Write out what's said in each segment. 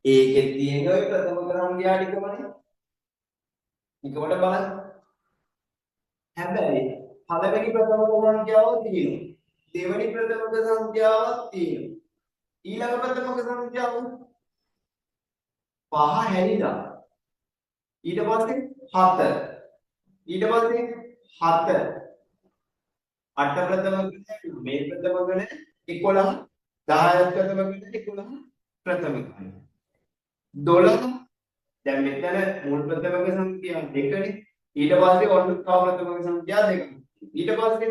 ඒකෙත් තියෙන ඔය ප්‍රථම සංඛ්‍යා ටිකමනේ. එකකට බලන්න. හැබැයි පළවෙනි ප්‍රථම සංඛ්‍යාව තියෙනවා. දෙවෙනි ප්‍රථම සංඛ්‍යාවක් තියෙනවා. ඊළඟ ප්‍රථම සංඛ්‍යාව 5 හැරිලා. ඊට පස්සේ 7. ඊට පස්සේ 7. 8 ප්‍රථම ගණන මේ ප්‍රථම ගණන 11 10 ප්‍රථම ගණන 11 ප්‍රථම ගණන 12 දැන් මෙතන මුල් ප්‍රථමක සංඛ්‍යා දෙකනේ ඊට පස්සේ ඔන්න තව ප්‍රථමක සංඛ්‍යා දෙකක් ඊට පස්සේ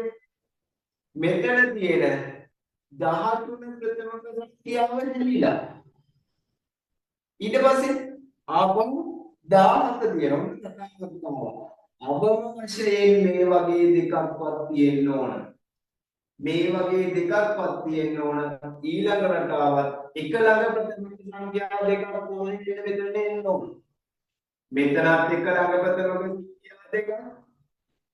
මෙතන තියෙන 13 ප්‍රථමක සංඛ්‍යාව දෙලිලා ඊට පස්සේ ආපහු 17 තියෙනවා අවම වශයෙන් මේ වගේ දෙකක්වත් තියෙන්න ඕන මේ වගේ දෙකක්වත් තියෙන්න ඕන ඊළඟ රටාවත් එක ළඟ ප්‍රථම සංඛ්‍යා දෙකක් ඕනේ කියලා මෙතන එන්න ඕන මෙතනත් එක ළඟ ප්‍රථම සංඛ්‍යා දෙකක්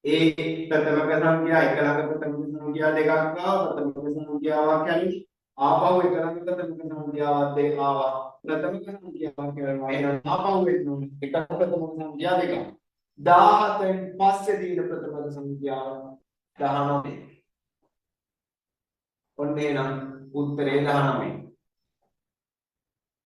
ඒ ප්‍රථමක සංඛ්‍යා එක ළඟ ප්‍රථම සංඛ්‍යා දෙකක් ආවා ප්‍රථමක සංඛ්‍යාවක් යන්නේ ආපහු එක ළඟ ප්‍රථමක සංඛ්‍යාවක් දෙක ආවා ප්‍රථමක සංඛ්‍යාවක් කරනවා එහෙනම් ආපහු එන්න ඕනේ එක ප්‍රථමක සංඛ්‍යා දෙකක් 17න් පස්සේ තියෙන ප්‍රථම සංඛ්‍යාව 19. ඔන්න එනම් උත්තරේ 19.